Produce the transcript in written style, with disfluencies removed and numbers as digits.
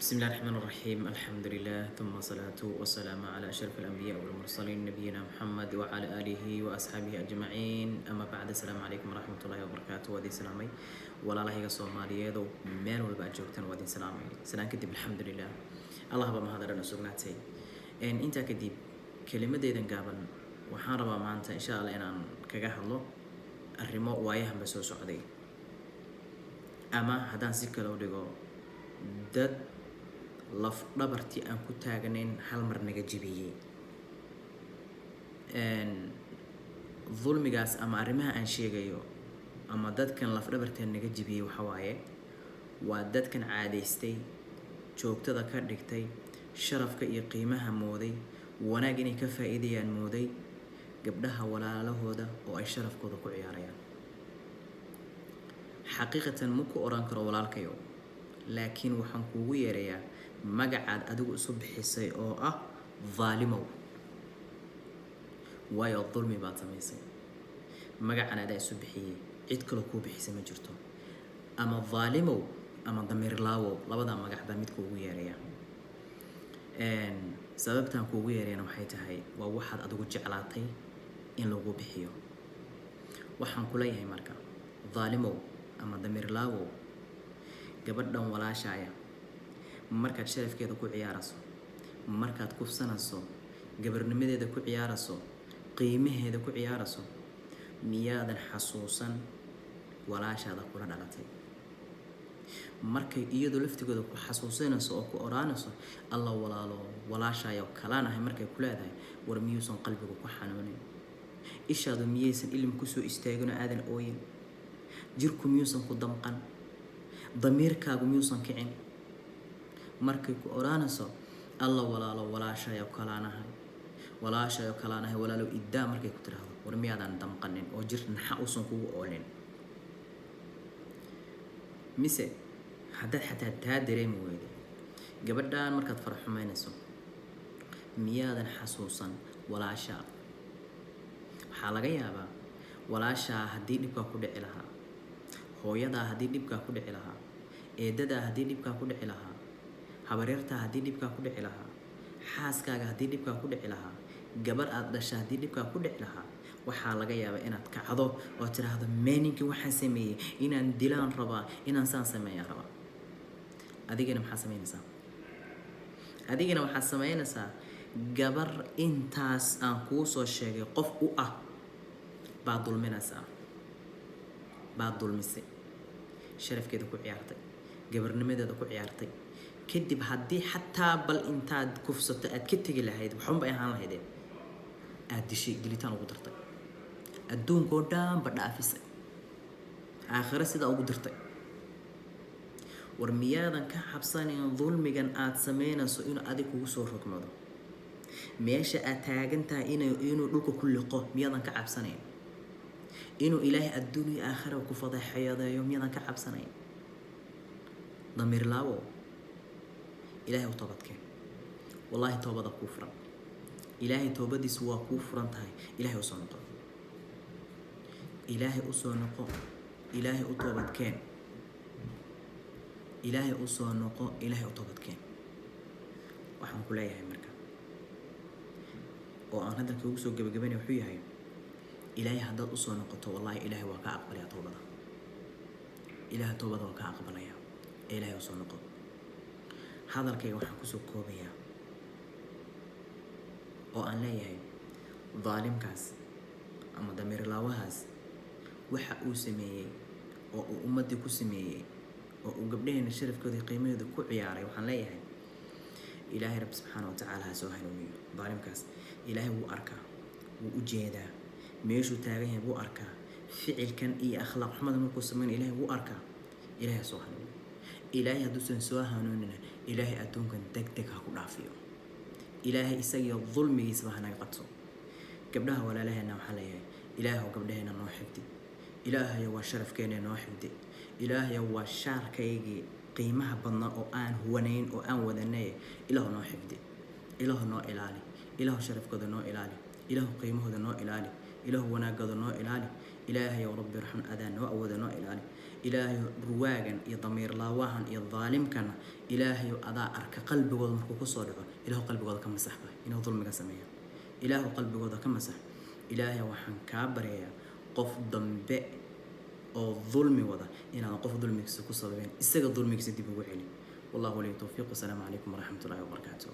بسم الله الرحمن الرحيم الحمد لله ثم الصلاة والسلام على أشرف الأنبياء والمرسلين نبينا محمد وعلى آله وأصحابه أجمعين أما بعد السلام عليكم ورحمة الله وبركاته ودي سلامي ولا الله يقصو ماليادو مال والبا جوجتان ودي سلامي سلام كدب الحمد لله الله بما هذا لنا سغناتي إن أنت كدب كلمة ديدن قابل waxaan rabaa maanta insha Allah inaan kaga hadlo arrimo waayahan soo socday ama haddaan si kale u dhigo dad laf dhabartii aan ku taagnayn hal mar naga jibiyay dulmigaas ama arrimaha aan sheegayo ama dadkan laf dhabartii naga jibiyay waxa waaye waa dadkan caadaystay joogtada ka dhigtay sharafka iyo qiimaha mooday wanaag inay ka faa'iidayaan mooday gabdhaha walaalahooda oo ay sharafkooda ku ciyaarayaan xaqiiqatan ma ku oran karo walaalkayo laakiin waxaan kuugu yeerayaa magacaad adigu isu bixisay oo ah dhaalimow waayo dulmi baad samaysay magacan adaa isu bixiyey cid kale kuu bixisay ma jirto ama dhaalimow ama damiir laawow labadaa magac baa mid kuugu yeerayaa sababtaan kuugu yeerayana waxay tahay waa waxaad adigu jeclaatay in lagu bixiyo waxaan ku leeyahay marka dhaalimow ama damiir laawow gabadhan walaashaya markaad sharafkeeda ku ciyaarayso markaad kufsanayso gabarnimadeeda ku ciyaarayso qiimaheeda ku ciyaarayso miyaadan xasuusan walaashaada kula dhalatay markay iyadu laftigooda ku xasuusinayso oo ku oraanayso alla walaalo walaashaayo kalaan ahay markay ku leedahay war miyuusan qalbigu ku xanuunin ishaadu miyaysan ilm kusoo istaagin oo aadan ooyin jirku miyuusan ku damqan damiirkaagu miyuusan kicin markay ku oraanayso alla walaalo walaashaayo kalaanahay walaalo iddaa markay ku tiraahdo war miyaadan damqanin oo jir naxa uusan kugu oolin mise haddaad xataa taa dareemi weyday gabadhaan markaad faraxumaynayso miyaadan xasuusan walaashaa waxaa laga yaabaa walaashaa haddii dhibkaa ku dhici lahaa hooyadaa haddii dhibkaa ku dhici lahaa eedadaa haddii dhibkaa ku dhici lahaa habaryartaa haddii dhibkaa ku dhici lahaa xaaskaaga haddii dhibkaa ku dhici lahaa gabar aad dhasha haddii dhibkaa ku dhici lahaa waxaa laga yaabaa inaad kacdo oo tiraahdo meeninkii waxaan sameeyey inaan dilaan rabaa inaan saan sameeyaan rabaa adigana waxaad samaynaysaa gabar intaas aan kuu soo sheegay qof u ah baad dulmisay sharafkeeda ku ciyaartay gabarnimadeeda ku ciyaartay kadib haddii xataa bal intaad kufsato aad ka tegi lahayd waxunbay ahaan lahaydee aad dishay dilitaan ugu dartay adduunkoo dhanba dhaafisay aakhiro sidaa ugu dirtay war miyaadan ka xabsanayn dulmigan aad samaynayso inuu adig kugu soo rogmado meesha aad taagan tahay inuu dhulka ku liqo miyaadan ka cabsanayn inuu ilaahay adduun iyo aakhira ku fadeexayadeeyo miyaadan ka cabsanayn damiir laawo ilaahay u toobadkeen wallaahi toobada kuu furan ilaahay toobadiisu waa kuu furan tahay ilaahay usoo noqo ilaahay usoo noqo ilaahay u toobadkeen ilaahay usoo noqo ilaahay u toobadkeen waxaan ku leeyahay marka oo aan hadalka ugu soo gabagabanay wuxuu yahay ilaahay haddaad usoo noqoto wallaahi ilaahay waa ka aqbalaya toobada ilaahay toobada waa ka aqbalaya ee ilaahay usoo noqo hadalkayga waxaan kusoo koobayaa oo aan leeyahay dhaalimkaas ama damiir laawahaas waxa uu sameeyey oo uu ummaddii ku sameeyey oo uu gabdhaheena sharafkooda iyo qiimaheeda ku ciyaaray waxaan leeyahay ilaahay rabbi subxaana wa tacaala ha soo hanuuniyo dhaalimkaas ilaahay wuu arkaa wuu u jeedaa meeshuu taagan yahay wuu arkaa ficilkan iyo akhlaaq xumada markuu sameynaya ilaahay wuu arkaa ilaahay ha soo hanuuniyo ilaahay hadduusan soo hanuunina ilaahay adduunkan degdeg ha ku dhaafiyo ilaahay isagiyo dulmigiisaba hanaga qabto gabdhaha walaalaheena waxaa leeyahay ilaahow gabdhaheena noo xifdi ilaahayo waa sharafkeena noo xifdi ilaahayo waa shaarkaygii qiimaha badnaa oo aan huwanayn oo aan wadanay ilaahu noo xifdi ilaahu noo ilaali ilaahu sharafkooda noo ilaali ilaahu qiimahooda noo ilaali ilaahu wanaagooda noo ilaali ilaahayo rabbi raxman adaa noo awooda noo ilaali إلهي رواقا يا ضمير لا وهن يا ظالم كان إلهي أدا أرك قلبي وضع مركوك صادقة إله قلبي وضع كم مسح إنه ظلم قسمية إله قلبي وضع كم مسح إلهي وحن كابريا قف ضمبئ أو ظلمي وضع إن أنا قف ظلمي كسكو صابين استجد ظلمي كسدي بوعلي والله ولي التوفيق والسلام عليكم ورحمة الله وبركاته